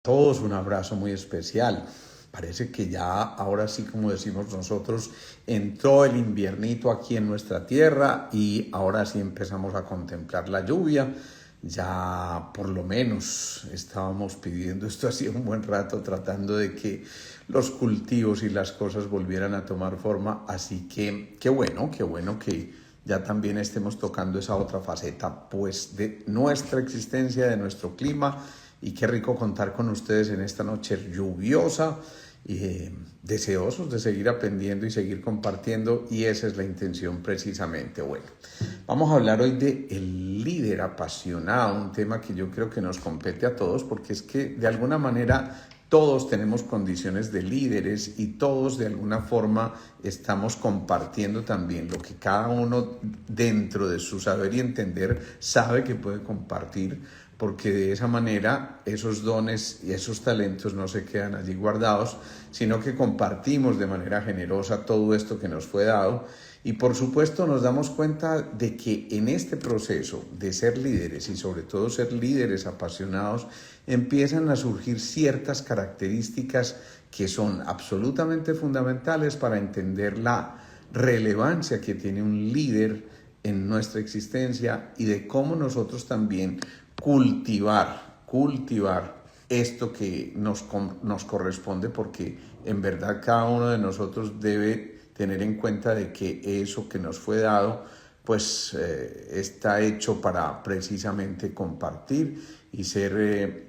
todos un abrazo muy especial. Parece que ya, ahora sí, como decimos nosotros, entró el inviernito aquí en nuestra tierra y ahora sí empezamos a contemplar la lluvia. Ya por lo menos estábamos pidiendo esto hacía un buen rato, tratando de que los cultivos y las cosas volvieran a tomar forma. Así que qué bueno que ya también estemos tocando esa otra faceta pues de nuestra existencia, de nuestro clima. Y qué rico contar con ustedes en esta noche lluviosa, deseosos de seguir aprendiendo y seguir compartiendo, y esa es la intención precisamente. Bueno, vamos a hablar hoy de el líder apasionado, un tema que yo creo que nos compete a todos, porque es que de alguna manera todos tenemos condiciones de líderes y todos de alguna forma estamos compartiendo también lo que cada uno dentro de su saber y entender sabe que puede compartir, porque de esa manera esos dones y esos talentos no se quedan allí guardados, sino que compartimos de manera generosa todo esto que nos fue dado. Y por supuesto nos damos cuenta de que en este proceso de ser líderes y sobre todo ser líderes apasionados, empiezan a surgir ciertas características que son absolutamente fundamentales para entender la relevancia que tiene un líder en nuestra existencia y de cómo nosotros también cultivar esto que nos corresponde, porque en verdad cada uno de nosotros debe tener en cuenta de que eso que nos fue dado pues está hecho para precisamente compartir y ser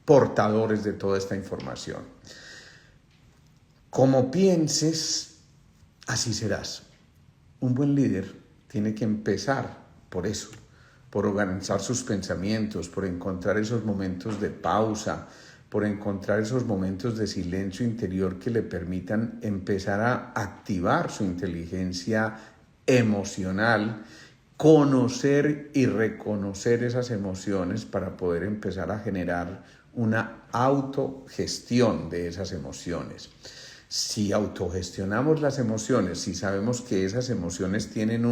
portadores de toda esta información. Como pienses, así serás. Un buen líder tiene que empezar por eso, por organizar sus pensamientos, por encontrar esos momentos de pausa, por encontrar esos momentos de silencio interior que le permitan empezar a activar su inteligencia emocional, conocer y reconocer esas emociones para poder empezar a generar una autogestión de esas emociones. Si autogestionamos las emociones, si sabemos que esas emociones tienen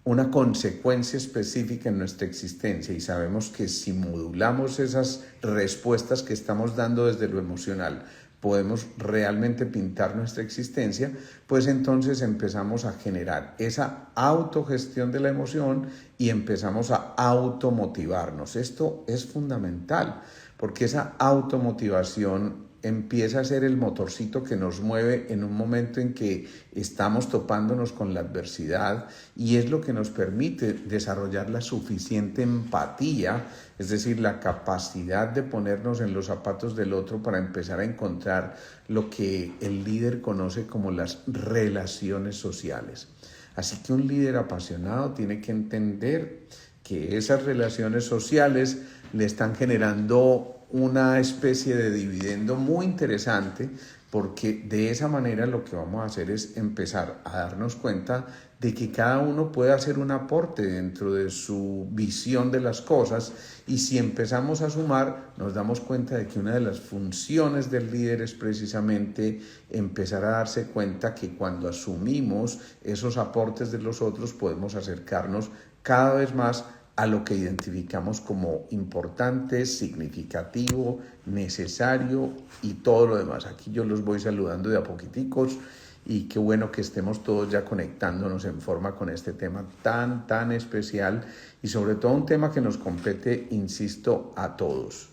una consecuencia específica en nuestra existencia y sabemos que si modulamos esas respuestas que estamos dando desde lo emocional, podemos realmente pintar nuestra existencia, pues entonces empezamos a generar esa autogestión de la emoción y empezamos a automotivarnos. Esto es fundamental, porque esa automotivación empieza a ser el motorcito que nos mueve en un momento en que estamos topándonos con la adversidad, y es lo que nos permite desarrollar la suficiente empatía, es decir, la capacidad de ponernos en los zapatos del otro para empezar a encontrar lo que el líder conoce como las relaciones sociales. Así que un líder apasionado tiene que entender que esas relaciones sociales le están generando una especie de dividendo muy interesante, porque de esa manera lo que vamos a hacer es empezar a darnos cuenta de que cada uno puede hacer un aporte dentro de su visión de las cosas, y si empezamos a sumar nos damos cuenta de que una de las funciones del líder es precisamente empezar a darse cuenta que cuando asumimos esos aportes de los otros podemos acercarnos cada vez más a lo que identificamos como importante, significativo, necesario y todo lo demás. Aquí yo los voy saludando de a poquiticos, y qué bueno que estemos todos ya conectándonos en forma con este tema tan especial, y sobre todo un tema que nos compete, insisto, a todos.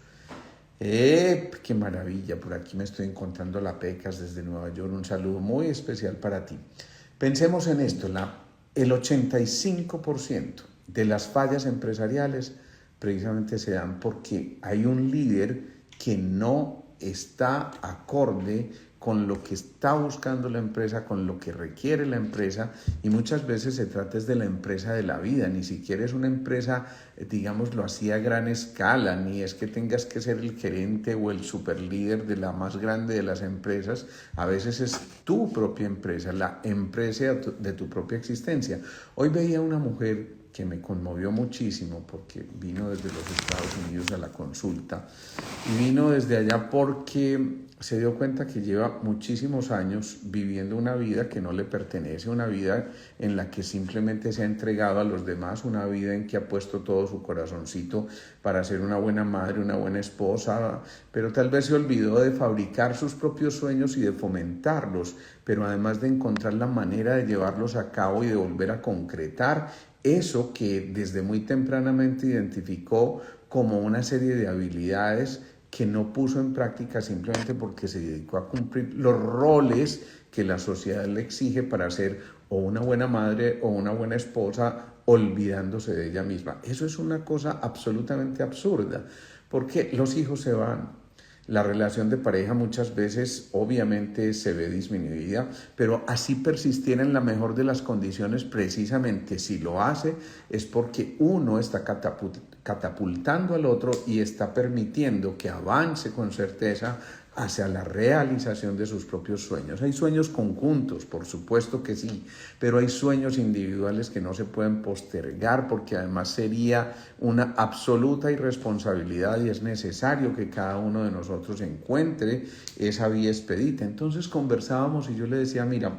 ¡Qué maravilla! Por aquí me estoy encontrando la Pecas desde Nueva York. Un saludo muy especial para ti. Pensemos en esto, el 85% de las fallas empresariales precisamente se dan porque hay un líder que no está acorde con lo que está buscando la empresa, con lo que requiere la empresa, y muchas veces se trata de la empresa de la vida. Ni siquiera es una empresa, digámoslo así, a gran escala, ni es que tengas que ser el gerente o el superlíder de la más grande de las empresas. A veces es tu propia empresa, la empresa de tu propia existencia. Hoy veía una mujer que me conmovió muchísimo porque vino desde los Estados Unidos a la consulta y vino desde allá porque se dio cuenta que lleva muchísimos años viviendo una vida que no le pertenece, una vida en la que simplemente se ha entregado a los demás, una vida en que ha puesto todo su corazoncito para ser una buena madre, una buena esposa, pero tal vez se olvidó de fabricar sus propios sueños y de fomentarlos, pero además de encontrar la manera de llevarlos a cabo y de volver a concretar eso que desde muy tempranamente identificó como una serie de habilidades que no puso en práctica simplemente porque se dedicó a cumplir los roles que la sociedad le exige para ser o una buena madre o una buena esposa, olvidándose de ella misma. Eso es una cosa absolutamente absurda, porque los hijos se van. La relación de pareja muchas veces obviamente se ve disminuida, pero así persistiera en la mejor de las condiciones, precisamente si lo hace es porque uno está catapultando al otro y está permitiendo que avance con certeza hacia la realización de sus propios sueños. Hay sueños conjuntos, por supuesto que sí, pero hay sueños individuales que no se pueden postergar porque además sería una absoluta irresponsabilidad y es necesario que cada uno de nosotros encuentre esa vía expedita. Entonces conversábamos y yo le decía, mira,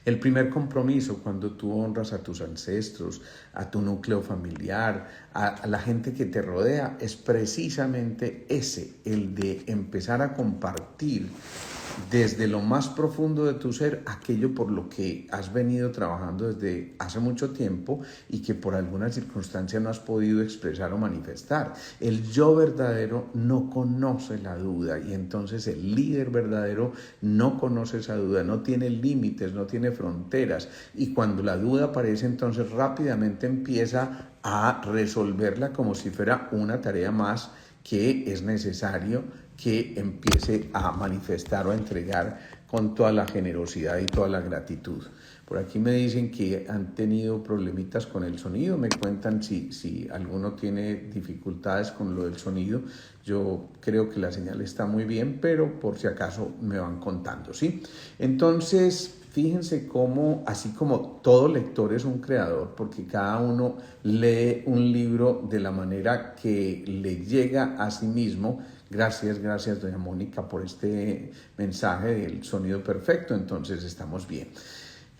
el primer compromiso cuando tú honras a tus ancestros, a tu núcleo familiar, a la gente que te rodea, es precisamente ese, el de empezar a compartir desde lo más profundo de tu ser aquello por lo que has venido trabajando desde hace mucho tiempo y que por alguna circunstancia no has podido expresar o manifestar. El yo verdadero no conoce la duda y entonces el líder verdadero no conoce esa duda, no tiene límites, no tiene fronteras y cuando la duda aparece entonces rápidamente empieza a resolverla como si fuera una tarea más que es necesario que empiece a manifestar o a entregar con toda la generosidad y toda la gratitud. Por aquí me dicen que han tenido problemitas con el sonido, me cuentan si alguno tiene dificultades con lo del sonido. Yo creo que la señal está muy bien, pero por si acaso me van contando, ¿sí? Entonces, fíjense cómo, así como todo lector es un creador, porque cada uno lee un libro de la manera que le llega a sí mismo. Gracias, doña Mónica, por este mensaje del sonido perfecto, entonces estamos bien.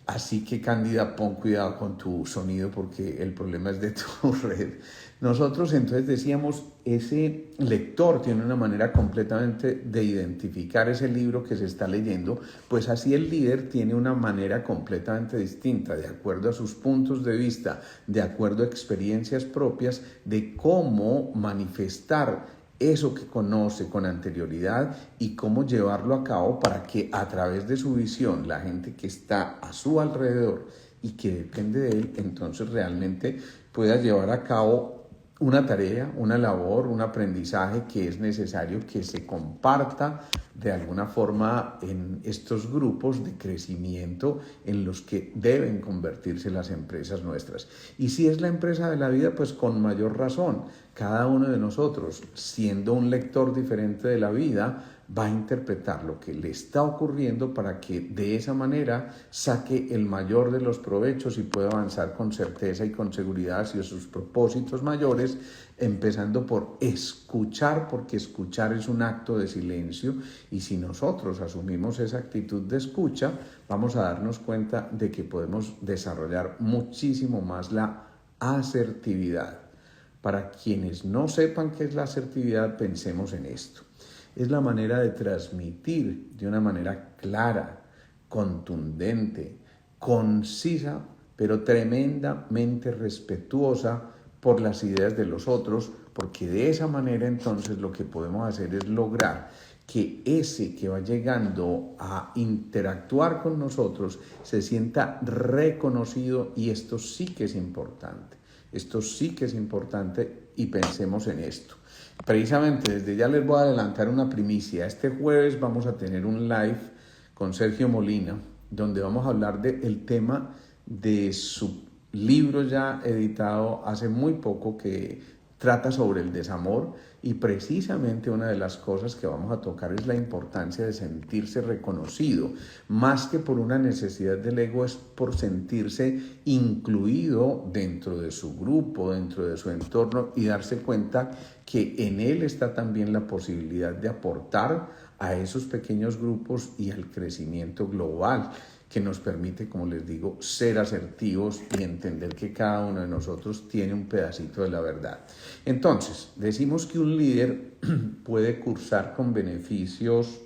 Así que, Cándida, pon cuidado con tu sonido porque el problema es de tu red. Nosotros entonces decíamos, ese lector tiene una manera completamente de identificar ese libro que se está leyendo, pues así el líder tiene una manera completamente distinta, de acuerdo a sus puntos de vista, de acuerdo a experiencias propias, de cómo manifestar eso que conoce con anterioridad y cómo llevarlo a cabo para que a través de su visión la gente que está a su alrededor y que depende de él, entonces realmente pueda llevar a cabo una tarea, una labor, un aprendizaje que es necesario que se comparta de alguna forma en estos grupos de crecimiento en los que deben convertirse las empresas nuestras. Y si es la empresa de la vida, pues con mayor razón, cada uno de nosotros, siendo un lector diferente de la vida, va a interpretar lo que le está ocurriendo para que de esa manera saque el mayor de los provechos y pueda avanzar con certeza y con seguridad hacia sus propósitos mayores, empezando por escuchar, porque escuchar es un acto de silencio y si nosotros asumimos esa actitud de escucha, vamos a darnos cuenta de que podemos desarrollar muchísimo más la asertividad. Para quienes no sepan qué es la asertividad, pensemos en esto. Es la manera de transmitir de una manera clara, contundente, concisa, pero tremendamente respetuosa por las ideas de los otros, porque de esa manera entonces lo que podemos hacer es lograr que ese que va llegando a interactuar con nosotros se sienta reconocido y esto sí que es importante. Esto sí que es importante y pensemos en esto. Precisamente desde ya les voy a adelantar una primicia. Este jueves vamos a tener un live con Sergio Molina, donde vamos a hablar del tema de su libro ya editado hace muy poco que trata sobre el desamor y precisamente una de las cosas que vamos a tocar es la importancia de sentirse reconocido, más que por una necesidad del ego, es por sentirse incluido dentro de su grupo, dentro de su entorno y darse cuenta que en él está también la posibilidad de aportar a esos pequeños grupos y al crecimiento global que nos permite, como les digo, ser asertivos y entender que cada uno de nosotros tiene un pedacito de la verdad. Entonces, decimos que un líder puede cursar con beneficios,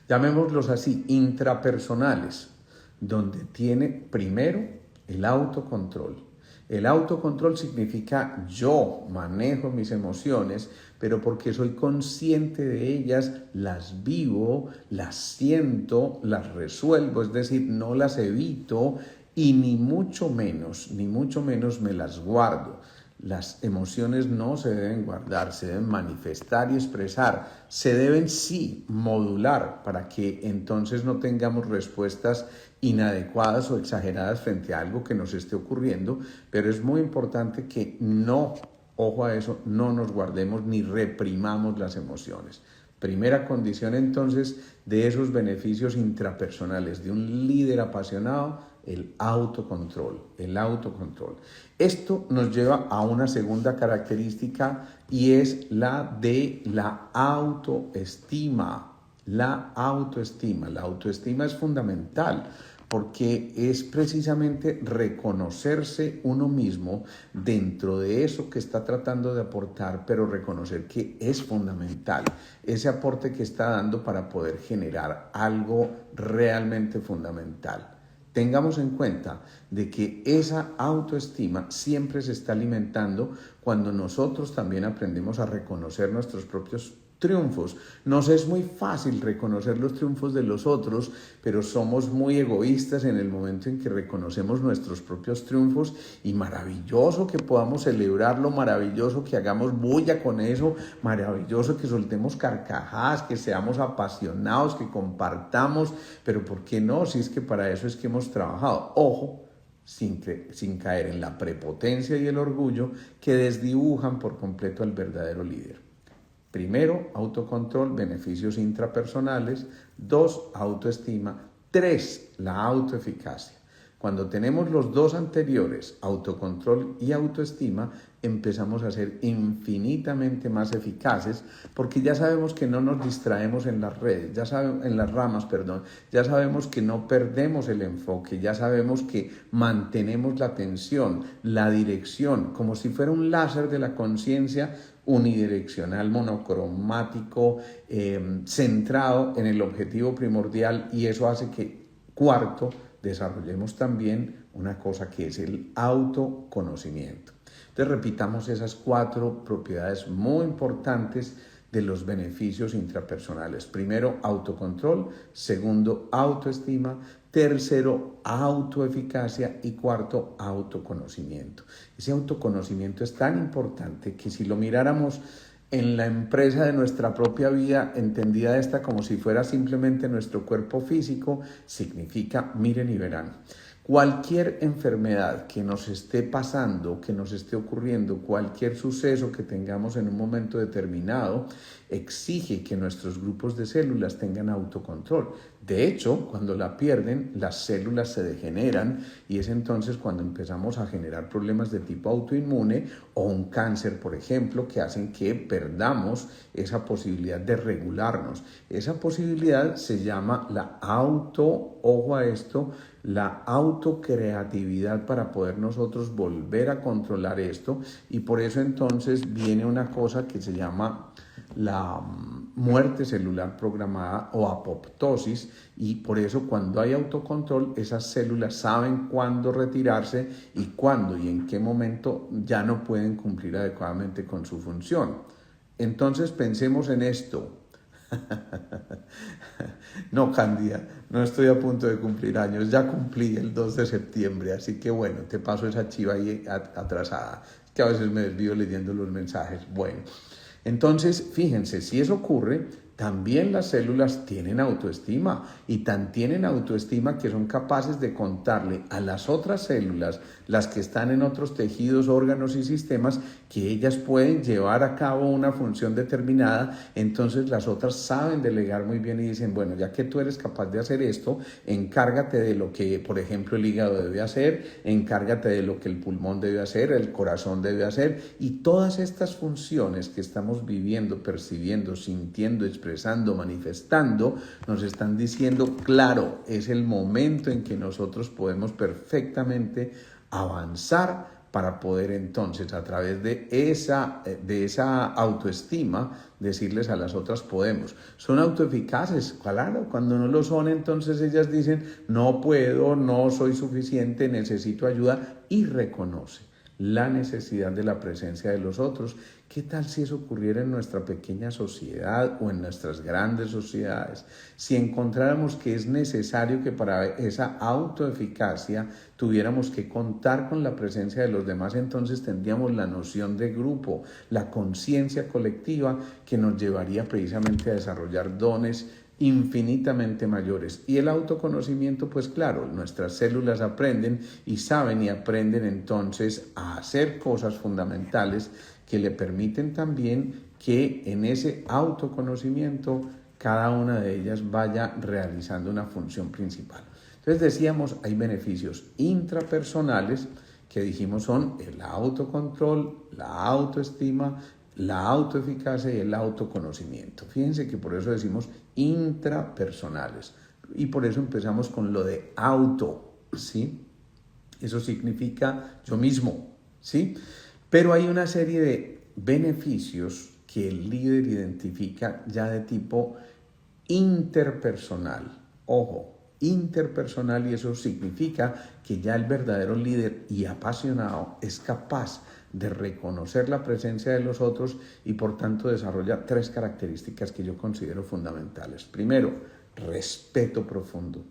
llamémoslos así, intrapersonales, donde tiene primero el autocontrol. El autocontrol significa yo manejo mis emociones, pero porque soy consciente de ellas, las vivo, las siento, las resuelvo, es decir, no las evito y ni mucho menos me las guardo. Las emociones no se deben guardar, se deben manifestar y expresar, se deben sí modular para que entonces no tengamos respuestas inadecuadas o exageradas frente a algo que nos esté ocurriendo, pero es muy importante que no, ojo a eso, no nos guardemos ni reprimamos las emociones. Primera condición entonces de esos beneficios intrapersonales de un líder apasionado, el autocontrol, el autocontrol. Esto nos lleva a una segunda característica y es la de la autoestima. La autoestima es fundamental porque es precisamente reconocerse uno mismo dentro de eso que está tratando de aportar, pero reconocer que es fundamental ese aporte que está dando para poder generar algo realmente fundamental. Tengamos en cuenta de que esa autoestima siempre se está alimentando cuando nosotros también aprendemos a reconocer nuestros propios triunfos. Nos es muy fácil reconocer los triunfos de los otros, pero somos muy egoístas en el momento en que reconocemos nuestros propios triunfos y maravilloso que podamos celebrarlo, maravilloso que hagamos bulla con eso, maravilloso que soltemos carcajadas, que seamos apasionados, que compartamos, pero ¿por qué no? Si es que para eso es que hemos trabajado. Ojo, sin caer en la prepotencia y el orgullo que desdibujan por completo al verdadero líder. Primero, autocontrol, beneficios intrapersonales. 2, autoestima. 3, la autoeficacia. Cuando tenemos los dos anteriores, autocontrol y autoestima, empezamos a ser infinitamente más eficaces porque ya sabemos que no nos distraemos en las redes, en las ramas, ya sabemos que no perdemos el enfoque, ya sabemos que mantenemos la atención, la dirección, como si fuera un láser de la conciencia unidireccional, monocromático, centrado en el objetivo primordial, y eso hace que, cuarto, desarrollemos también una cosa que es el autoconocimiento. Entonces repitamos esas 4 propiedades muy importantes de los beneficios intrapersonales. Primero, autocontrol. Segundo, autoestima. Tercero, autoeficacia. Y cuarto, autoconocimiento. Ese autoconocimiento es tan importante que si lo miráramos en la empresa de nuestra propia vida, entendida esta como si fuera simplemente nuestro cuerpo físico, significa, miren y verán, cualquier enfermedad que nos esté pasando, que nos esté ocurriendo, cualquier suceso que tengamos en un momento determinado, exige que nuestros grupos de células tengan autocontrol. De hecho, cuando la pierden, las células se degeneran y es entonces cuando empezamos a generar problemas de tipo autoinmune o un cáncer, por ejemplo, que hacen que perdamos esa posibilidad de regularnos. Esa posibilidad se llama ojo a esto, la autocreatividad para poder nosotros volver a controlar esto, y por eso entonces viene una cosa que se llama la muerte celular programada o apoptosis, y por eso cuando hay autocontrol esas células saben cuándo retirarse y cuándo y en qué momento ya no pueden cumplir adecuadamente con su función. Entonces pensemos en esto. No, Cándida, no estoy a punto de cumplir años, ya cumplí el 2 de septiembre, así que bueno, te paso esa chiva ahí atrasada, que a veces me desvío leyendo los mensajes. Bueno, entonces fíjense, si eso ocurre, también las células tienen autoestima y tan tienen autoestima que son capaces de contarle a las otras células, las que están en otros tejidos, órganos y sistemas, que ellas pueden llevar a cabo una función determinada. Entonces las otras saben delegar muy bien y dicen, bueno, ya que tú eres capaz de hacer esto, encárgate de lo que, por ejemplo, el hígado debe hacer, encárgate de lo que el pulmón debe hacer, el corazón debe hacer, y todas estas funciones que estamos viviendo, percibiendo, sintiendo, expresando, manifestando, nos están diciendo, claro, es el momento en que nosotros podemos perfectamente avanzar para poder entonces, a través de esa autoestima, decirles a las otras podemos. Son autoeficaces, claro, cuando no lo son, entonces ellas dicen, no puedo, no soy suficiente, necesito ayuda, y reconoce la necesidad de la presencia de los otros. ¿Qué tal si eso ocurriera en nuestra pequeña sociedad o en nuestras grandes sociedades? Si encontráramos que es necesario que para esa autoeficacia tuviéramos que contar con la presencia de los demás, entonces tendríamos la noción de grupo, la conciencia colectiva que nos llevaría precisamente a desarrollar dones infinitamente mayores. Y el autoconocimiento, pues claro, nuestras células aprenden y saben y aprenden entonces a hacer cosas fundamentales que le permiten también que en ese autoconocimiento cada una de ellas vaya realizando una función principal. Entonces decíamos, hay beneficios intrapersonales que dijimos son el autocontrol, la autoestima, la autoeficacia y el autoconocimiento. Fíjense que por eso decimos intrapersonales y por eso empezamos con lo de auto, ¿sí? Eso significa yo mismo, ¿sí? Pero hay una serie de beneficios que el líder identifica ya de tipo interpersonal. Ojo, interpersonal, y eso significa que ya el verdadero líder y apasionado es capaz de reconocer la presencia de los otros y por tanto desarrolla 3 características que yo considero fundamentales. Primero, respeto profundo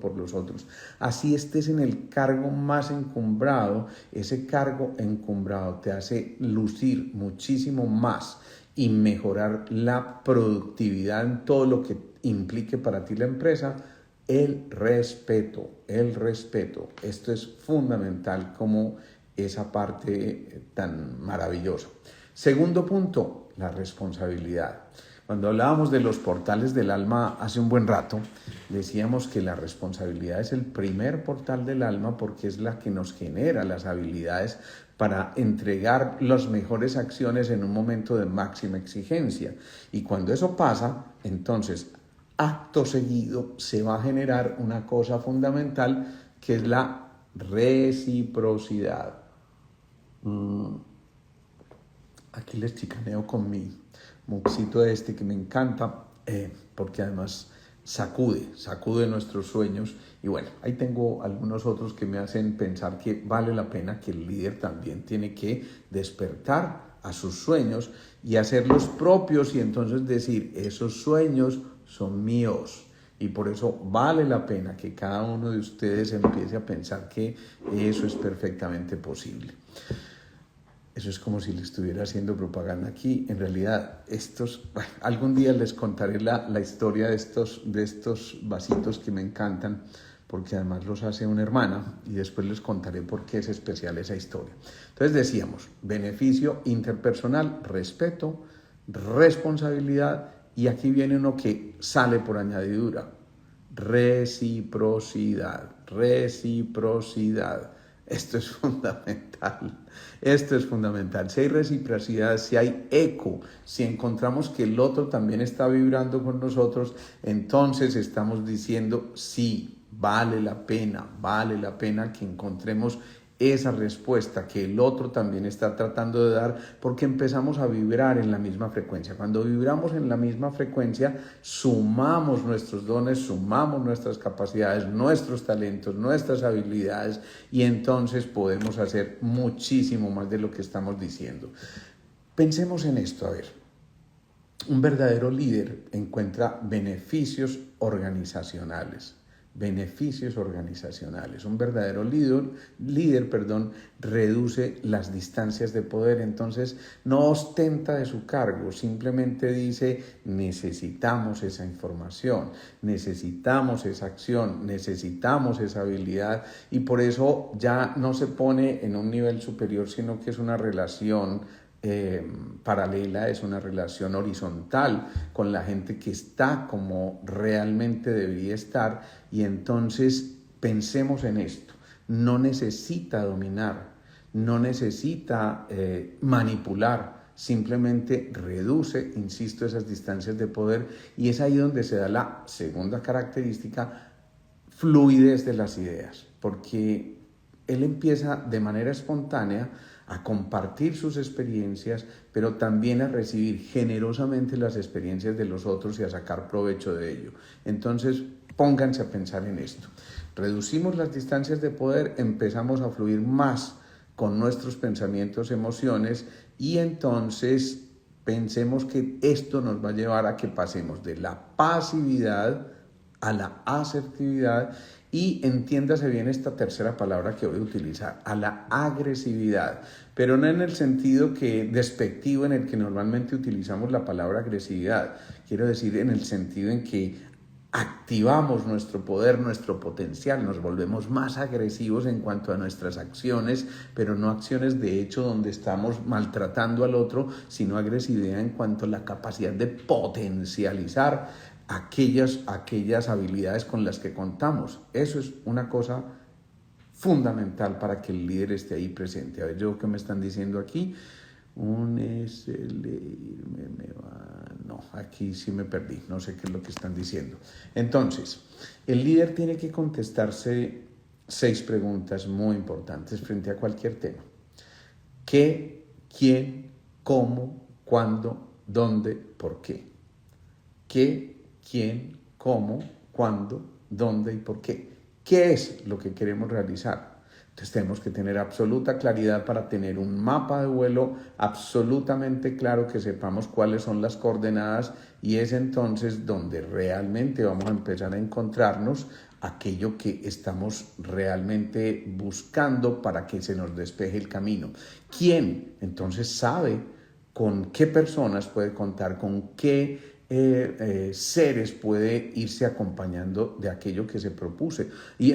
por los otros. Así estés en el cargo más encumbrado, ese cargo encumbrado te hace lucir muchísimo más y mejorar la productividad en todo lo que implique para ti la empresa. El respeto. Esto es fundamental como esa parte tan maravillosa. Segundo punto, la responsabilidad. Cuando hablábamos de los portales del alma hace un buen rato, decíamos que la responsabilidad es el primer portal del alma porque es la que nos genera las habilidades para entregar las mejores acciones en un momento de máxima exigencia. Y cuando eso pasa, entonces, acto seguido, se va a generar una cosa fundamental que es la reciprocidad. Aquí les chicaneo con mi moxito que me encanta, porque además sacude nuestros sueños. Y bueno, ahí tengo algunos otros que me hacen pensar que vale la pena, que el líder también tiene que despertar a sus sueños y hacerlos propios y entonces decir, esos sueños son míos. Y por eso vale la pena que cada uno de ustedes empiece a pensar que eso es perfectamente posible. Eso es como si le estuviera haciendo propaganda aquí. En realidad, algún día les contaré la historia de estos vasitos que me encantan, porque además los hace una hermana, y después les contaré por qué es especial esa historia. Entonces decíamos, beneficio interpersonal, respeto, responsabilidad, y aquí viene uno que sale por añadidura, reciprocidad. Esto es fundamental. Si hay reciprocidad, si hay eco, si encontramos que el otro también está vibrando con nosotros, entonces estamos diciendo, sí, vale la pena que encontremos esa respuesta que el otro también está tratando de dar, porque empezamos a vibrar en la misma frecuencia. Cuando vibramos en la misma frecuencia, sumamos nuestros dones, sumamos nuestras capacidades, nuestros talentos, nuestras habilidades, y entonces podemos hacer muchísimo más de lo que estamos diciendo. Pensemos en esto, a ver. Un verdadero líder encuentra beneficios organizacionales. beneficios organizacionales. Un verdadero líder, reduce las distancias de poder, entonces no ostenta de su cargo, simplemente dice necesitamos esa información, necesitamos esa acción, necesitamos esa habilidad, y por eso ya no se pone en un nivel superior, sino que es una relación paralela, es una relación horizontal con la gente que está como realmente debería estar. Y entonces pensemos en esto: no necesita dominar, no necesita manipular, simplemente reduce, insisto, esas distancias de poder, y es ahí donde se da la segunda característica: fluidez de las ideas, porque él empieza de manera espontánea a compartir sus experiencias, pero también a recibir generosamente las experiencias de los otros y a sacar provecho de ello. Entonces, pónganse a pensar en esto. Reducimos las distancias de poder, empezamos a fluir más con nuestros pensamientos, emociones, y entonces pensemos que esto nos va a llevar a que pasemos de la pasividad a la asertividad, y entiéndase bien esta tercera palabra que voy a utilizar, a la agresividad, pero no en el sentido despectivo en el que normalmente utilizamos la palabra agresividad. Quiero decir en el sentido en que activamos nuestro poder, nuestro potencial, nos volvemos más agresivos en cuanto a nuestras acciones, pero no acciones de hecho donde estamos maltratando al otro, sino agresividad en cuanto a la capacidad de potencializar aquellas habilidades con las que contamos. Eso es una cosa fundamental para que el líder esté ahí presente. A ver, yo qué me están diciendo aquí. No, aquí sí me perdí, no sé qué es lo que están diciendo. Entonces, el líder tiene que contestarse 6 preguntas muy importantes frente a cualquier tema: ¿qué, quién, cómo, cuándo, dónde, por qué? ¿Qué, quién, cómo, cuándo, dónde y por qué? ¿Qué es lo que queremos realizar? Entonces tenemos que tener absoluta claridad para tener un mapa de vuelo absolutamente claro, que sepamos cuáles son las coordenadas, y es entonces donde realmente vamos a empezar a encontrarnos aquello que estamos realmente buscando para que se nos despeje el camino. ¿Quién? Entonces sabe con qué personas puede contar, con qué seres puede irse acompañando de aquello que se propuso, y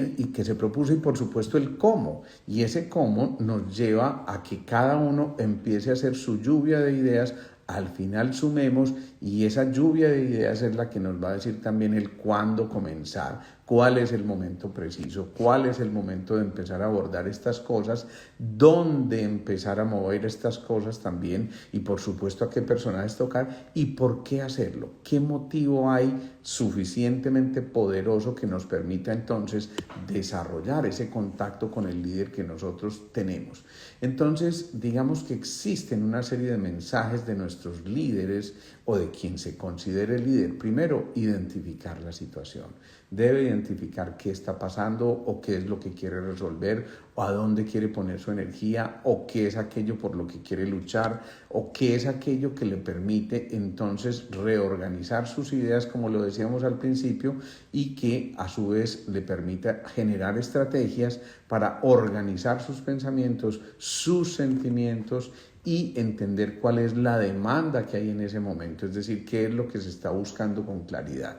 por supuesto el cómo, y ese cómo nos lleva a que cada uno empiece a hacer su lluvia de ideas. Al final sumemos, y esa lluvia de ideas es la que nos va a decir también el cuándo comenzar, cuál es el momento preciso, cuál es el momento de empezar a abordar estas cosas, dónde empezar a mover estas cosas también, y por supuesto a qué personajes tocar y por qué hacerlo. ¿Qué motivo hay suficientemente poderoso que nos permita entonces desarrollar ese contacto con el líder que nosotros tenemos? Entonces, digamos que existen una serie de mensajes de nuestros líderes o de quien se considere líder. Primero, identificar la situación. Debe identificar qué está pasando, o qué es lo que quiere resolver, o a dónde quiere poner su energía, o qué es aquello por lo que quiere luchar, o qué es aquello que le permite entonces reorganizar sus ideas, como lo decíamos al principio, y que a su vez le permita generar estrategias para organizar sus pensamientos, sus sentimientos, y entender cuál es la demanda que hay en ese momento, es decir, qué es lo que se está buscando con claridad.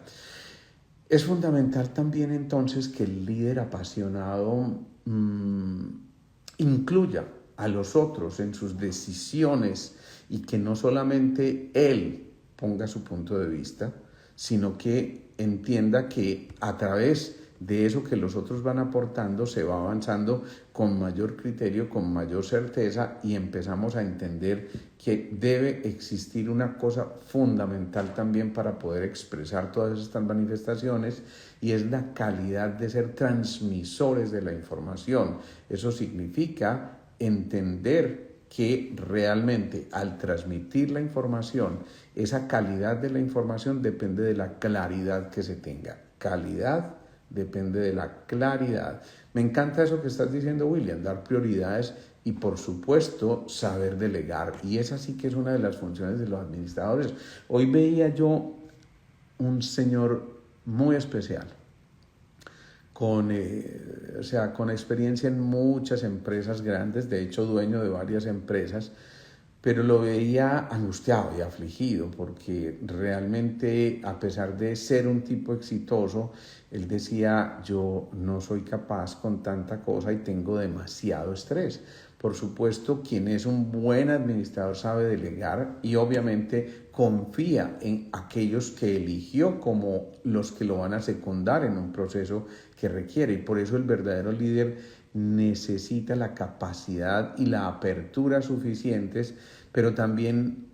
Es fundamental también entonces que el líder apasionado incluya a los otros en sus decisiones, y que no solamente él ponga su punto de vista, sino que entienda que a través de eso que los otros van aportando se va avanzando con mayor criterio, con mayor certeza, y empezamos a entender que debe existir una cosa fundamental también para poder expresar todas estas manifestaciones, y es la calidad de ser transmisores de la información. Eso significa entender que realmente al transmitir la información, esa calidad de la información depende de la claridad que se tenga. Calidad depende de la claridad. Me encanta eso que estás diciendo, William, dar prioridades y por supuesto saber delegar, y esa sí que es una de las funciones de los administradores. Hoy veía yo un señor muy especial. con experiencia en muchas empresas grandes, de hecho dueño de varias empresas, pero lo veía angustiado y afligido porque realmente, a pesar de ser un tipo exitoso, él decía: yo no soy capaz con tanta cosa y tengo demasiado estrés. Por supuesto, quien es un buen administrador sabe delegar y obviamente confía en aquellos que eligió como los que lo van a secundar en un proceso que requiere. Y por eso el verdadero líder necesita la capacidad y la apertura suficientes, pero también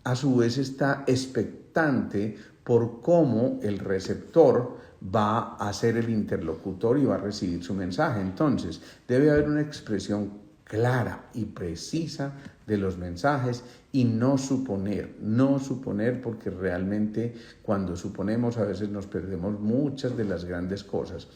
a su vez está expectante por cómo el receptor va a ser el interlocutor y va a recibir su mensaje. Entonces, debe haber una expresión clara y precisa de los mensajes y no suponer porque realmente cuando suponemos a veces nos perdemos muchas de las grandes cosas.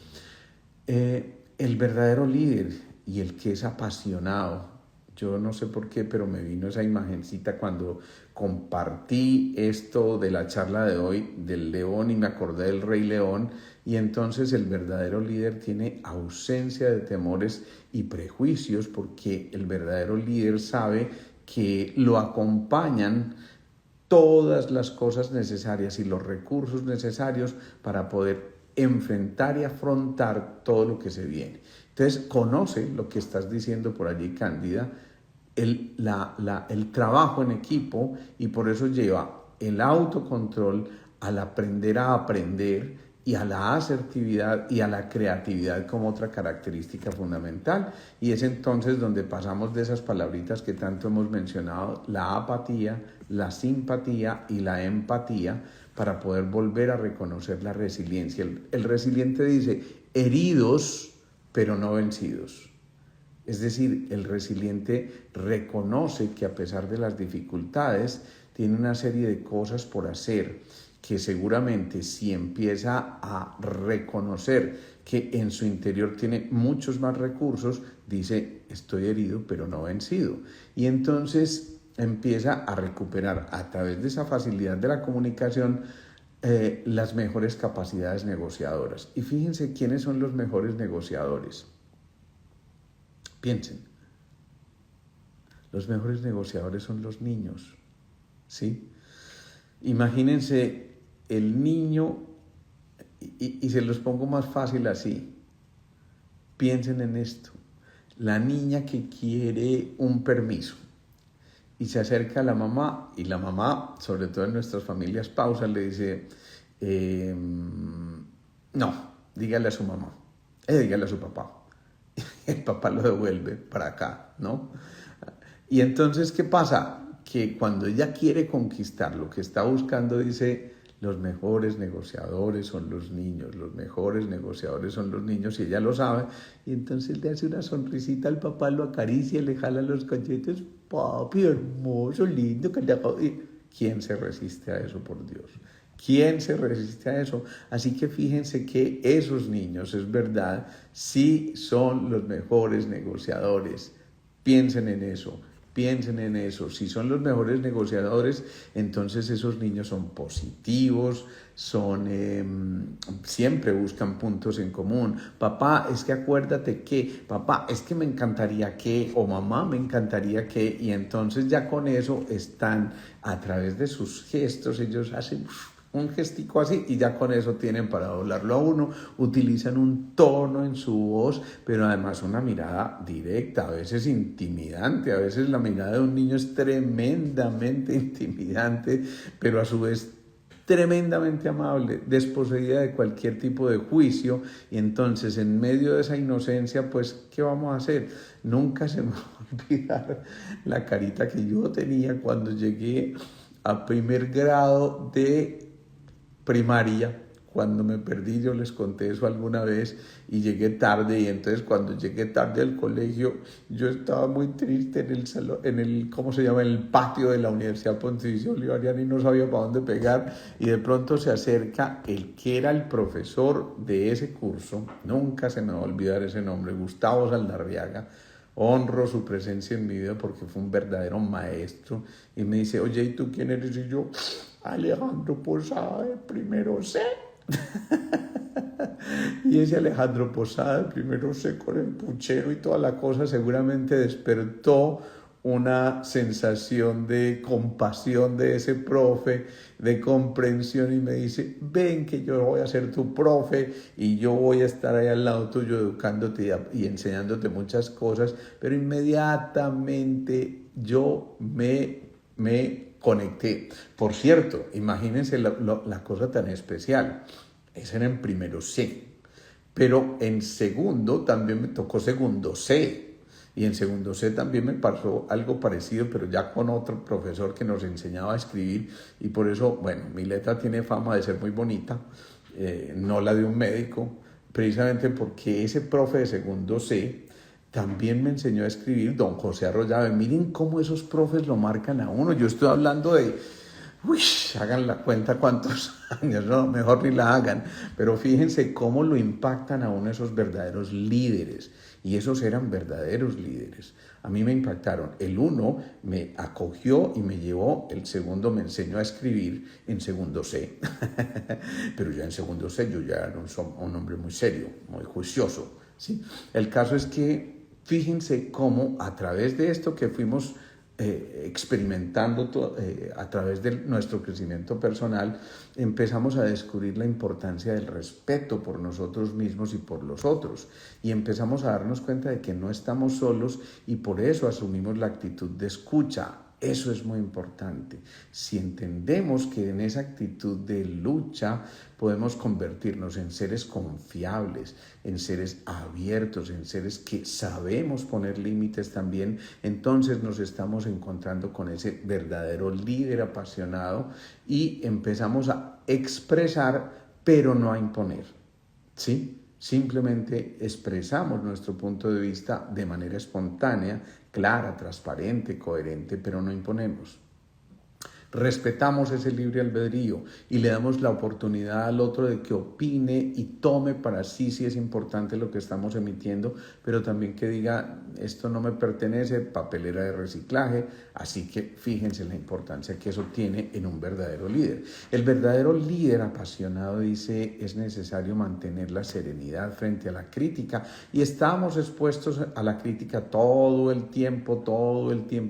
El verdadero líder y el que es apasionado, yo no sé por qué, pero me vino esa imagencita cuando compartí esto de la charla de hoy del león y me acordé del Rey León. Y entonces el verdadero líder tiene ausencia de temores y prejuicios porque el verdadero líder sabe que lo acompañan todas las cosas necesarias y los recursos necesarios para poder enfrentar y afrontar todo lo que se viene. Entonces, conoce lo que estás diciendo por allí, Cándida, el trabajo en equipo, y por eso lleva el autocontrol al aprender a aprender y a la asertividad y a la creatividad como otra característica fundamental. Y es entonces donde pasamos de esas palabritas que tanto hemos mencionado, la apatía, la simpatía y la empatía, para poder volver a reconocer la resiliencia. El resiliente dice: heridos, pero no vencidos. Es decir, el resiliente reconoce que a pesar de las dificultades, tiene una serie de cosas por hacer, que seguramente si empieza a reconocer que en su interior tiene muchos más recursos, dice: estoy herido, pero no vencido. Y entonces empieza a recuperar a través de esa facilidad de la comunicación las mejores capacidades negociadoras. Y fíjense quiénes son los mejores negociadores. Piensen, los mejores negociadores son los niños, ¿sí? Imagínense el niño, y se los pongo más fácil así. Piensen en esto: la niña que quiere un permiso y se acerca a la mamá, y la mamá, sobre todo en nuestras familias pausas, le dice: no, dígale a su mamá, dígale a su papá. El papá lo devuelve para acá, ¿no? Y entonces, ¿qué pasa? Que cuando ella quiere conquistar lo que está buscando, dice: los mejores negociadores son los niños, los mejores negociadores son los niños, y ella lo sabe, y entonces le hace una sonrisita al papá, lo acaricia, le jala los cachetes: papi, hermoso, lindo, carajo. ¿Quién se resiste a eso, por Dios? ¿Quién se resiste a eso? Así que fíjense que esos niños, es verdad, sí son los mejores negociadores. Piensen en eso. Piensen en eso. Si son los mejores negociadores, entonces esos niños son positivos, siempre buscan puntos en común. Papá, es que acuérdate que, papá, es que me encantaría que, o mamá, me encantaría que, y entonces ya con eso están, a través de sus gestos, ellos hacen un gestico así y ya con eso tienen para doblarlo a uno. Utilizan un tono en su voz, pero además una mirada directa, a veces intimidante. A veces la mirada de un niño es tremendamente intimidante, pero a su vez tremendamente amable, desposeída de cualquier tipo de juicio. Y entonces, en medio de esa inocencia, pues, ¿qué vamos a hacer? Nunca se me va a olvidar la carita que yo tenía cuando llegué a primer grado de primaria. Cuando me perdí, yo les conté eso alguna vez, y llegué tarde, y entonces cuando llegué tarde al colegio, yo estaba muy triste en el salón, ¿cómo se llama? En el patio de la Universidad Pontificia Bolivariana, y no sabía para dónde pegar, y de pronto se acerca el que era el profesor de ese curso, nunca se me va a olvidar ese nombre, Gustavo Saldarriaga. Honro su presencia en mi vida porque fue un verdadero maestro, y me dice: oye, ¿y tú quién eres? Y yo: Alejandro Posada, de primero C. Y ese Alejandro Posada, primero sé con el puchero y toda la cosa, seguramente despertó una sensación de compasión de ese profe, de comprensión, y me dice, ven que yo voy a ser tu profe y yo voy a estar ahí al lado tuyo educándote y enseñándote muchas cosas, pero inmediatamente yo me conecté. Por cierto, imagínense la cosa tan especial, ese era en primero C, pero en segundo también me tocó segundo C. Y en segundo C también me pasó algo parecido, pero ya con otro profesor que nos enseñaba a escribir, y por eso, bueno, mi letra tiene fama de ser muy bonita, no la de un médico, precisamente porque ese profe de segundo C también me enseñó a escribir, don José Arroyave. Miren cómo esos profes lo marcan a uno. Yo estoy hablando de, hagan la cuenta cuántos años, no, mejor ni la hagan, pero fíjense cómo lo impactan a uno esos verdaderos líderes. Y esos eran verdaderos líderes. A mí me impactaron. El uno me acogió y me llevó, el segundo me enseñó a escribir en segundo C. Pero ya en segundo C yo ya era un hombre muy serio, muy juicioso, ¿sí? El caso es que fíjense cómo a través de esto que fuimos experimentando a través de nuestro crecimiento personal, empezamos a descubrir la importancia del respeto por nosotros mismos y por los otros, y empezamos a darnos cuenta de que no estamos solos, y por eso asumimos la actitud de escucha. Eso es muy importante. Si entendemos que en esa actitud de lucha podemos convertirnos en seres confiables, en seres abiertos, en seres que sabemos poner límites también, entonces nos estamos encontrando con ese verdadero líder apasionado y empezamos a expresar, pero no a imponer, ¿sí? Simplemente expresamos nuestro punto de vista de manera espontánea, clara, transparente, coherente, pero no imponemos. Respetamos ese libre albedrío y le damos la oportunidad al otro de que opine y tome para sí si es importante lo que estamos emitiendo, pero también que diga, esto no me pertenece, papelera de reciclaje. Así que fíjense la importancia que eso tiene en un verdadero líder. El verdadero líder apasionado dice, es necesario mantener la serenidad frente a la crítica, y estamos expuestos a la crítica todo el tiempo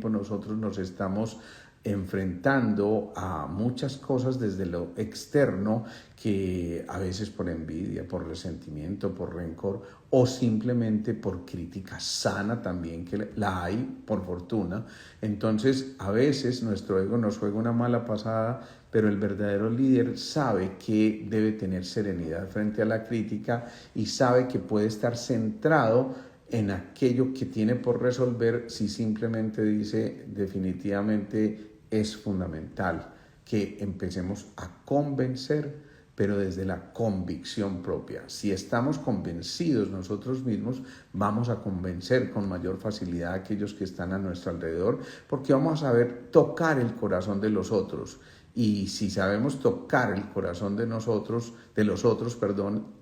nosotros nos estamos enfrentando a muchas cosas desde lo externo, que a veces por envidia, por resentimiento, por rencor, o simplemente por crítica sana también, que la hay por fortuna. Entonces a veces nuestro ego nos juega una mala pasada, pero el verdadero líder sabe que debe tener serenidad frente a la crítica y sabe que puede estar centrado en aquello que tiene por resolver, si simplemente dice, definitivamente es fundamental que empecemos a convencer, pero desde la convicción propia. Si estamos convencidos nosotros mismos, vamos a convencer con mayor facilidad a aquellos que están a nuestro alrededor, porque vamos a saber tocar el corazón de los otros. Y si sabemos tocar el corazón de los otros,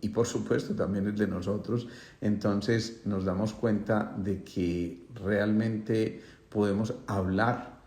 y por supuesto también el de nosotros, entonces nos damos cuenta de que realmente podemos hablar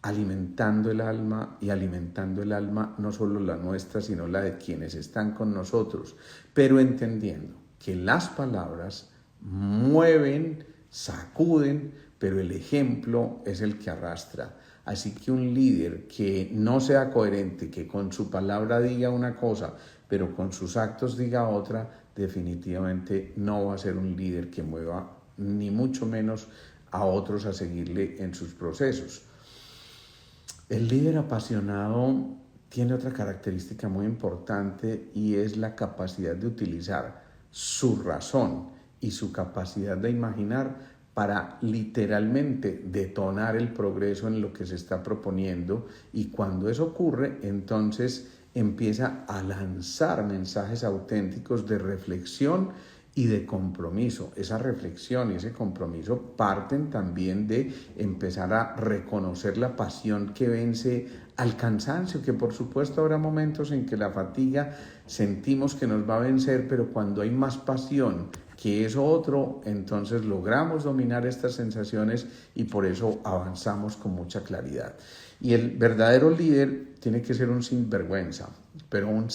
alimentando el alma, y alimentando el alma no solo la nuestra, sino la de quienes están con nosotros, pero entendiendo que las palabras mueven, sacuden, pero el ejemplo es el que arrastra. Así que un líder que no sea coherente, que con su palabra diga una cosa, pero con sus actos diga otra, definitivamente no va a ser un líder que mueva ni mucho menos a otros a seguirle en sus procesos. El líder apasionado tiene otra característica muy importante, y es la capacidad de utilizar su razón y su capacidad de imaginar para literalmente detonar el progreso en lo que se está proponiendo, y cuando eso ocurre, entonces empieza a lanzar mensajes auténticos de reflexión y de compromiso. Esa reflexión y ese compromiso parten también de empezar a reconocer la pasión que vence al cansancio, que por supuesto habrá momentos en que la fatiga sentimos que nos va a vencer, pero cuando hay más pasión que eso otro, entonces logramos dominar estas sensaciones y por eso avanzamos con mucha claridad. Y el verdadero líder tiene que ser un sinvergüenza, pero un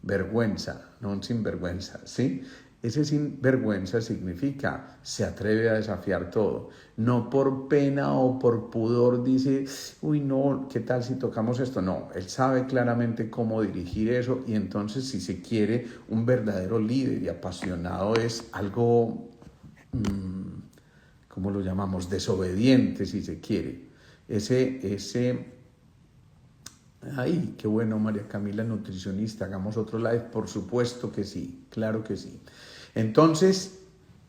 vergüenza, no un sinvergüenza, ¿sí? Ese sinvergüenza significa se atreve a desafiar todo. No por pena o por pudor dice, uy no, ¿qué tal si tocamos esto? No, él sabe claramente cómo dirigir eso y entonces si se quiere un verdadero líder y apasionado es algo, ¿cómo lo llamamos? Desobediente si se quiere. Ay, qué bueno, María Camila, nutricionista. Hagamos otro live, por supuesto que sí, claro que sí. Entonces,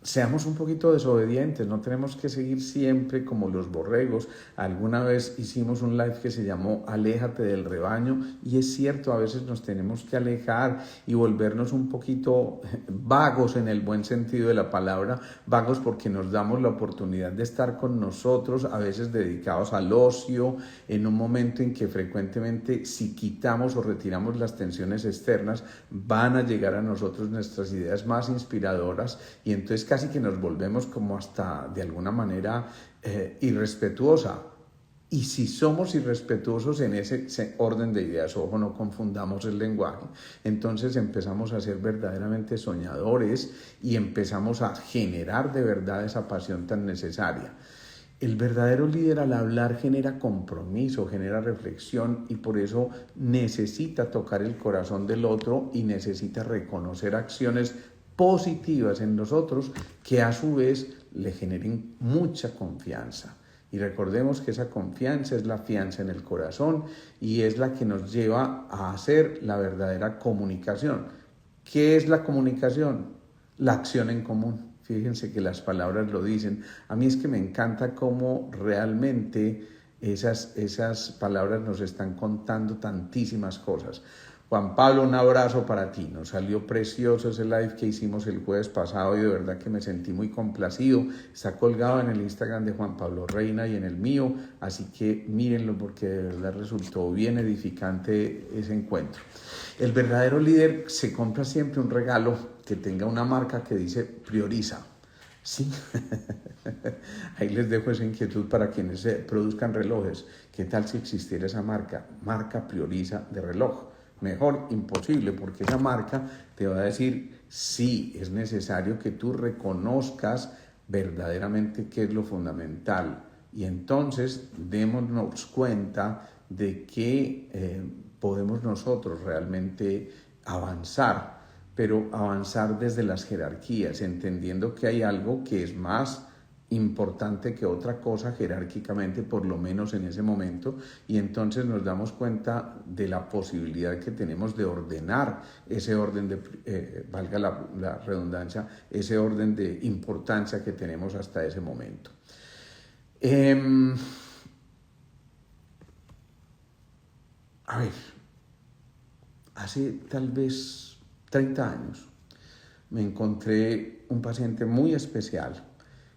seamos un poquito desobedientes, no tenemos que seguir siempre como los borregos. Alguna vez hicimos un live que se llamó Aléjate del rebaño y es cierto, a veces nos tenemos que alejar y volvernos un poquito vagos en el buen sentido de la palabra, vagos porque nos damos la oportunidad de estar con nosotros, a veces dedicados al ocio, en un momento en que frecuentemente si quitamos o retiramos las tensiones externas, van a llegar a nosotros nuestras ideas más inspiradoras y entonces casi que nos volvemos como hasta de alguna manera irrespetuosa. Y si somos irrespetuosos en ese orden de ideas, ojo, no confundamos el lenguaje, entonces empezamos a ser verdaderamente soñadores y empezamos a generar de verdad esa pasión tan necesaria. El verdadero líder al hablar genera compromiso, genera reflexión y por eso necesita tocar el corazón del otro y necesita reconocer acciones positivas en nosotros que a su vez le generen mucha confianza. Y recordemos que esa confianza es la fianza en el corazón y es la que nos lleva a hacer la verdadera comunicación. ¿Qué es la comunicación? La acción en común. Fíjense que las palabras lo dicen. A mí es que me encanta cómo realmente esas palabras nos están contando tantísimas cosas. Juan Pablo, un abrazo para ti. Nos salió precioso ese live que hicimos el jueves pasado y de verdad que me sentí muy complacido. Está colgado en el Instagram de Juan Pablo Reina y en el mío, así que mírenlo porque de verdad resultó bien edificante ese encuentro. El verdadero líder se compra siempre un regalo que tenga una marca que dice prioriza. Sí, ahí les dejo esa inquietud para quienes produzcan relojes. ¿Qué tal si existiera esa marca? Marca prioriza de reloj. Mejor imposible, porque esa marca te va a decir, sí, es necesario que tú reconozcas verdaderamente qué es lo fundamental. Y entonces démonos cuenta de que podemos nosotros realmente avanzar, pero avanzar desde las jerarquías, entendiendo que hay algo que es más importante que otra cosa jerárquicamente, por lo menos en ese momento, y entonces nos damos cuenta de la posibilidad que tenemos de ordenar ese orden de, valga la redundancia, ese orden de importancia que tenemos hasta ese momento. A ver, hace tal vez 30 años me encontré un paciente muy especial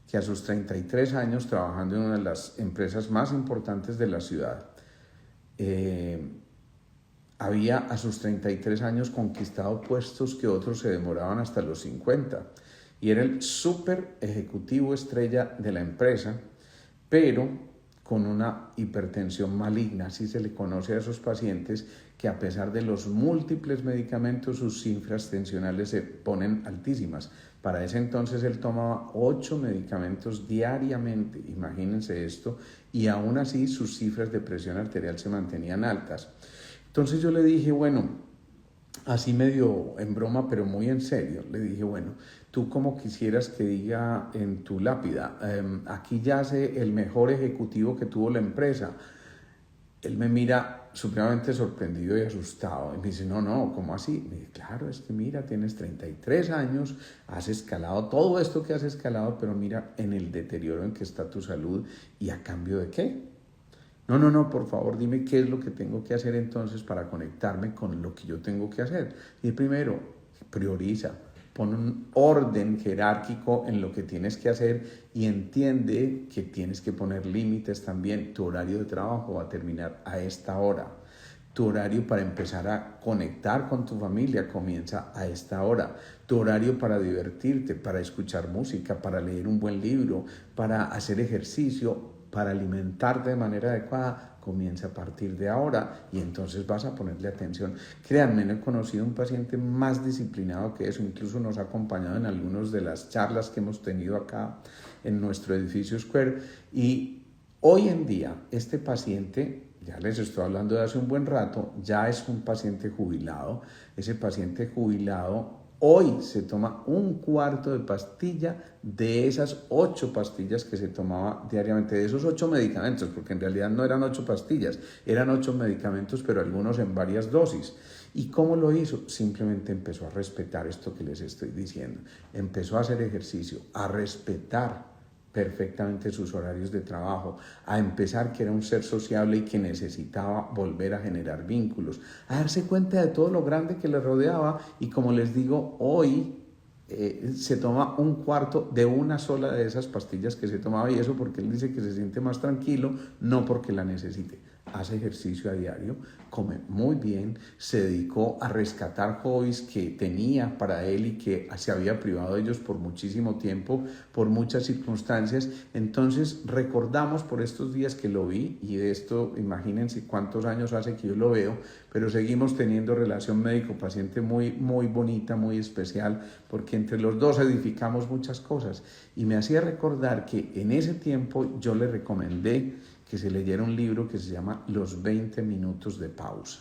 que a sus 33 años, trabajando en una de las empresas más importantes de la ciudad, había a sus 33 años conquistado puestos que otros se demoraban hasta los 50 y era el súper ejecutivo estrella de la empresa, pero con una hipertensión maligna, así se le conoce a esos pacientes que a pesar de los múltiples medicamentos sus cifras tensionales se ponen altísimas. Para ese entonces él tomaba 8 medicamentos diariamente, imagínense esto, y aún así sus cifras de presión arterial se mantenían altas. Entonces yo le dije, bueno, así medio en broma, pero muy en serio, le dije, bueno, tú como quisieras que diga en tu lápida, aquí yace el mejor ejecutivo que tuvo la empresa. Él me mira supremamente sorprendido y asustado y me dice, no, ¿cómo así? Me dice, claro, es que mira, tienes 33 años, has escalado todo esto que has escalado, pero mira en el deterioro en que está tu salud y a cambio de qué. No, por favor, dime qué es lo que tengo que hacer entonces para conectarme con lo que yo tengo que hacer. Y primero, prioriza, pon un orden jerárquico en lo que tienes que hacer y entiende que tienes que poner límites también. Tu horario de trabajo va a terminar a esta hora. Tu horario para empezar a conectar con tu familia comienza a esta hora. Tu horario para divertirte, para escuchar música, para leer un buen libro, para hacer ejercicio, para alimentarte de manera adecuada comienza a partir de ahora y entonces vas a ponerle atención. Créanme, no he conocido un paciente más disciplinado que eso, incluso nos ha acompañado en algunas de las charlas que hemos tenido acá en nuestro edificio Square y hoy en día este paciente, ya les estoy hablando de hace un buen rato, ya es un paciente jubilado. Ese paciente jubilado hoy se toma un cuarto de pastilla de esas 8 pastillas que se tomaba diariamente, de esos 8 medicamentos, porque en realidad no eran 8 pastillas, eran 8 medicamentos, pero algunos en varias dosis. ¿Y cómo lo hizo? Simplemente empezó a respetar esto que les estoy diciendo. Empezó a hacer ejercicio, a respetar perfectamente sus horarios de trabajo, a empezar que era un ser sociable y que necesitaba volver a generar vínculos, a darse cuenta de todo lo grande que le rodeaba y como les digo, hoy se toma un cuarto de una sola de esas pastillas que se tomaba y eso porque él dice que se siente más tranquilo, no porque la necesite. Hace ejercicio a diario, come muy bien, se dedicó a rescatar hobbies que tenía para él y que se había privado de ellos por muchísimo tiempo, por muchas circunstancias. Entonces recordamos por estos días que lo vi y de esto imagínense cuántos años hace que yo lo veo, pero seguimos teniendo relación médico-paciente muy, muy bonita, muy especial, porque entre los dos edificamos muchas cosas y me hacía recordar que en ese tiempo yo le recomendé que se leyera un libro que se llama Los 20 minutos de pausa.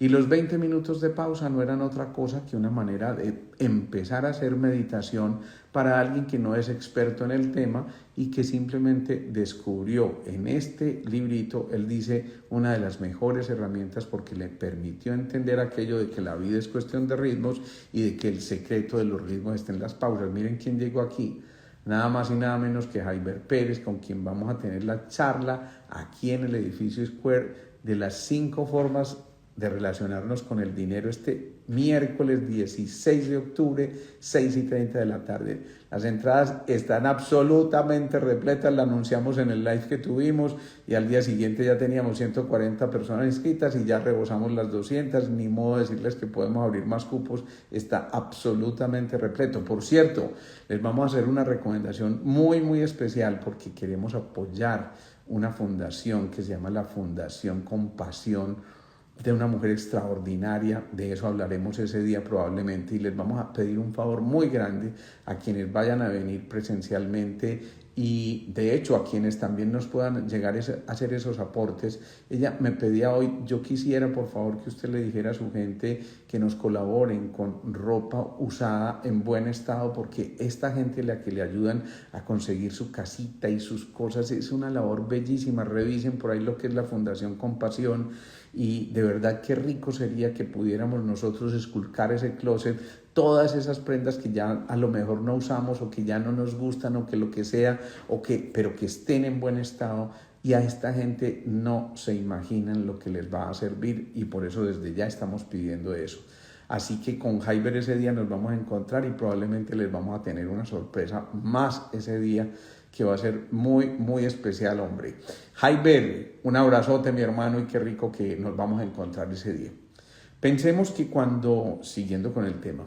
Y los 20 minutos de pausa no eran otra cosa que una manera de empezar a hacer meditación para alguien que no es experto en el tema y que simplemente descubrió en este librito, él dice, una de las mejores herramientas porque le permitió entender aquello de que la vida es cuestión de ritmos y de que el secreto de los ritmos está en las pausas. Miren quién llegó aquí. Nada más y nada menos que Jaiber Pérez, con quien vamos a tener la charla aquí en el edificio Square de las 5 formas de relacionarnos con el dinero este miércoles 16 de octubre, 6:30 de la tarde. Las entradas están absolutamente repletas, la anunciamos en el live que tuvimos y al día siguiente ya teníamos 140 personas inscritas y ya rebosamos las 200, ni modo de decirles que podemos abrir más cupos, está absolutamente repleto. Por cierto, les vamos a hacer una recomendación muy, muy especial porque queremos apoyar una fundación que se llama la Fundación Compasión, de una mujer extraordinaria, de eso hablaremos ese día probablemente y les vamos a pedir un favor muy grande a quienes vayan a venir presencialmente y de hecho a quienes también nos puedan llegar a hacer esos aportes. Ella me pedía hoy, yo quisiera por favor que usted le dijera a su gente que nos colaboren con ropa usada en buen estado porque esta gente la que le ayudan a conseguir su casita y sus cosas es una labor bellísima. Revisen por ahí lo que es la Fundación Compasión y de verdad qué rico sería que pudiéramos nosotros esculcar ese closet, todas esas prendas que ya a lo mejor no usamos o que ya no nos gustan o que lo que sea, pero que estén en buen estado y a esta gente no se imaginan lo que les va a servir y por eso desde ya estamos pidiendo eso. Así que con Jaiber ese día nos vamos a encontrar y probablemente les vamos a tener una sorpresa más ese día que va a ser muy, muy especial, hombre. Jaiber, un abrazote, mi hermano, y qué rico que nos vamos a encontrar ese día. Pensemos que siguiendo con el tema,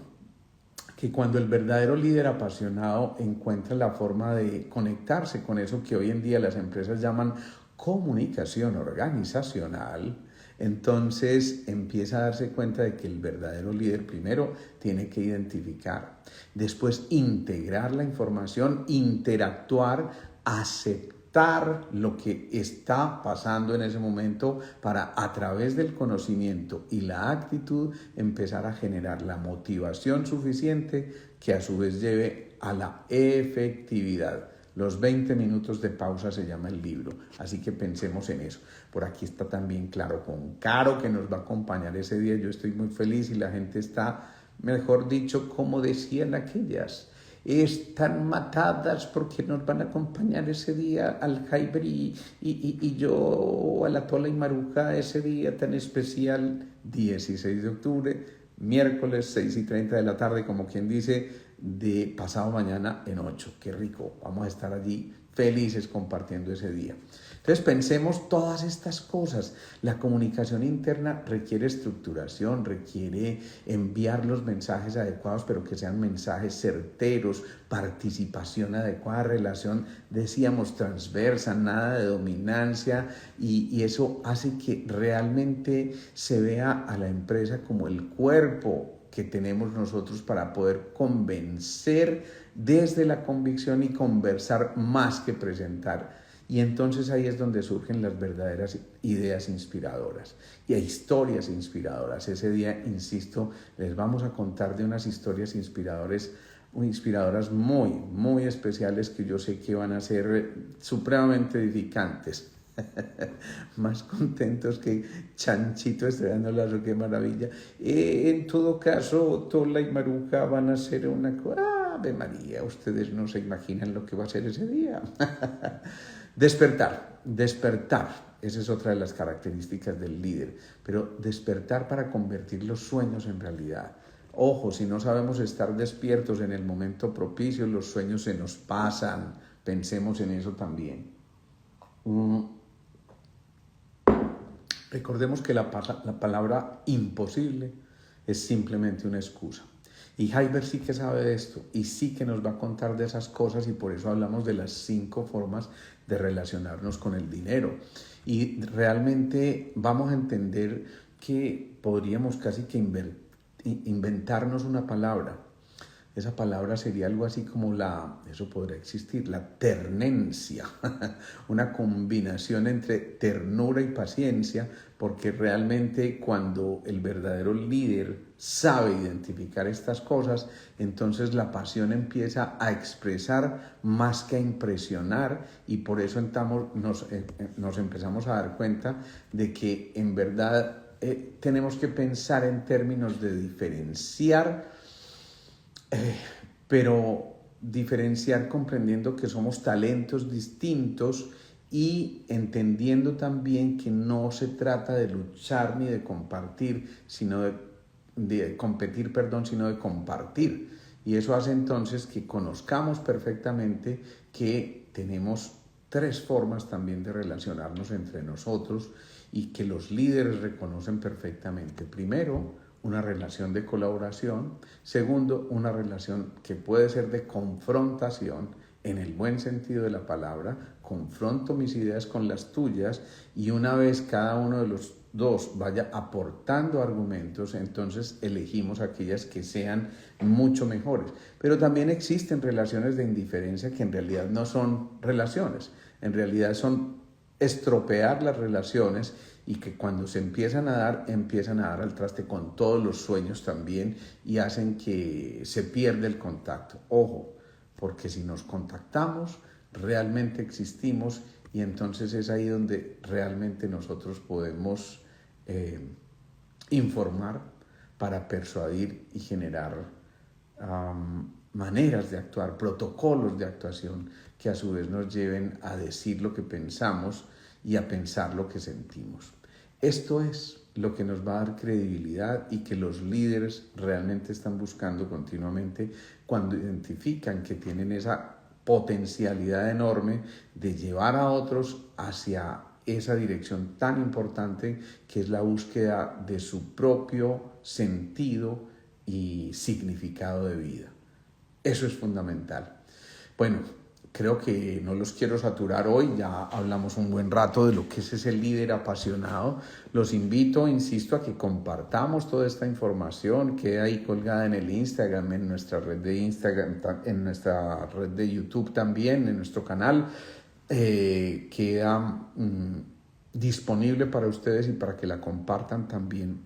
que cuando el verdadero líder apasionado encuentra la forma de conectarse con eso que hoy en día las empresas llaman comunicación organizacional, entonces empieza a darse cuenta de que el verdadero líder primero tiene que identificar, después integrar la información, interactuar, aceptar lo que está pasando en ese momento para a través del conocimiento y la actitud empezar a generar la motivación suficiente que a su vez lleve a la efectividad. Los 20 minutos de pausa se llama el libro, así que pensemos en eso. Por aquí está también Claro con Caro, que nos va a acompañar ese día. Yo estoy muy feliz y la gente está, mejor dicho, como decían aquellas, están matadas porque nos van a acompañar ese día al Jaiber y yo a la Tola y Maruja ese día tan especial, 16 de octubre, miércoles 6:30 de la tarde, como quien dice, de pasado mañana en 8. Qué rico, vamos a estar allí felices compartiendo ese día. Entonces pensemos todas estas cosas. La comunicación interna requiere estructuración, requiere enviar los mensajes adecuados, pero que sean mensajes certeros, participación adecuada, relación, decíamos, transversa, nada de dominancia, y eso hace que realmente se vea a la empresa como el cuerpo que tenemos nosotros para poder convencer desde la convicción y conversar más que presentar. Y entonces ahí es donde surgen las verdaderas ideas inspiradoras y historias inspiradoras. Ese día, insisto, les vamos a contar de unas historias inspiradoras muy, muy especiales que yo sé que van a ser supremamente edificantes. Más contentos que Chanchito estrenando Lazo, qué maravilla. En todo caso, Tola y Maruja van a ser una cosa. Ave María, ustedes no se imaginan lo que va a ser ese día. Despertar. Esa es otra de las características del líder. Pero despertar para convertir los sueños en realidad. Ojo, si no sabemos estar despiertos en el momento propicio, los sueños se nos pasan. Pensemos en eso también. Recordemos que la palabra imposible es simplemente una excusa. Y Heiber sí que sabe de esto y sí que nos va a contar de esas cosas, y por eso hablamos de las 5 formas de relacionarnos con el dinero. Y realmente vamos a entender que podríamos casi que inventarnos una palabra. Esa palabra sería algo así como eso podría existir, la ternencia, una combinación entre ternura y paciencia, porque realmente cuando el verdadero líder sabe identificar estas cosas, entonces la pasión empieza a expresar más que a impresionar, y por eso nos empezamos a dar cuenta de que en verdad tenemos que pensar en términos de diferenciar, pero diferenciar comprendiendo que somos talentos distintos y entendiendo también que no se trata de luchar ni de compartir, sino de competir, sino de compartir. Y eso hace entonces que conozcamos perfectamente que tenemos 3 formas también de relacionarnos entre nosotros y que los líderes reconocen perfectamente. Primero, una relación de colaboración. Segundo, una relación que puede ser de confrontación, en el buen sentido de la palabra. Confronto mis ideas con las tuyas, y una vez cada uno de los 2 vaya aportando argumentos, entonces elegimos aquellas que sean mucho mejores. Pero también existen relaciones de indiferencia que en realidad no son relaciones, en realidad son estropear las relaciones, y que cuando se empiezan a dar al traste con todos los sueños también, y hacen que se pierda el contacto. Ojo, porque si nos contactamos, realmente existimos, y entonces es ahí donde realmente nosotros podemos informar para persuadir y generar maneras de actuar, protocolos de actuación que a su vez nos lleven a decir lo que pensamos y a pensar lo que sentimos. Esto es lo que nos va a dar credibilidad y que los líderes realmente están buscando continuamente cuando identifican que tienen esa potencialidad enorme de llevar a otros hacia esa dirección tan importante que es la búsqueda de su propio sentido y significado de vida. Eso es fundamental. Bueno, creo que no los quiero saturar hoy, ya hablamos un buen rato de lo que es ese líder apasionado. Los invito, insisto, a que compartamos toda esta información, queda ahí colgada en el Instagram, en nuestra red de Instagram, en nuestra red de YouTube también, en nuestro canal. Queda disponible para ustedes y para que la compartan también,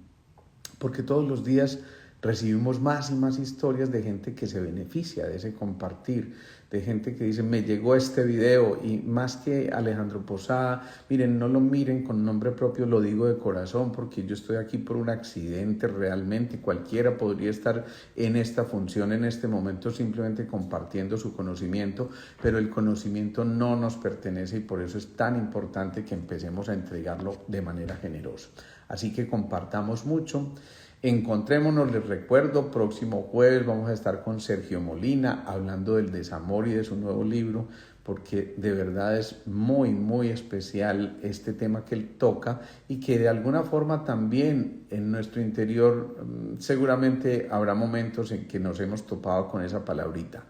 porque todos los días recibimos más y más historias de gente que se beneficia de ese compartir, de gente que dice, me llegó este video, y más que Alejandro Posada, miren, no lo miren con nombre propio, lo digo de corazón, porque yo estoy aquí por un accidente realmente, cualquiera podría estar en esta función en este momento simplemente compartiendo su conocimiento, pero el conocimiento no nos pertenece, y por eso es tan importante que empecemos a entregarlo de manera generosa. Así que compartamos mucho. Encontrémonos, les recuerdo, próximo jueves vamos a estar con Sergio Molina hablando del desamor y de su nuevo libro. porque de verdad es muy, muy especial este tema que él toca y que de alguna forma también en nuestro interior seguramente habrá momentos en que nos hemos topado con esa palabrita,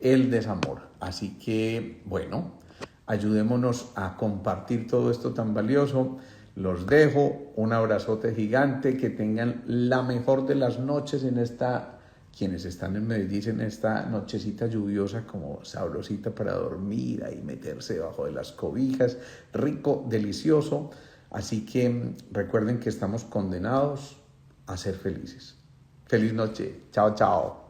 el desamor. Así que, bueno, ayudémonos a compartir todo esto tan valioso. Los dejo, un abrazote gigante, que tengan la mejor de las noches en esta, quienes están en Medellín, en esta nochecita lluviosa, como sabrosita para dormir, ahí meterse debajo de las cobijas, rico, delicioso. Así que recuerden que estamos condenados a ser felices. Feliz noche, chao, chao.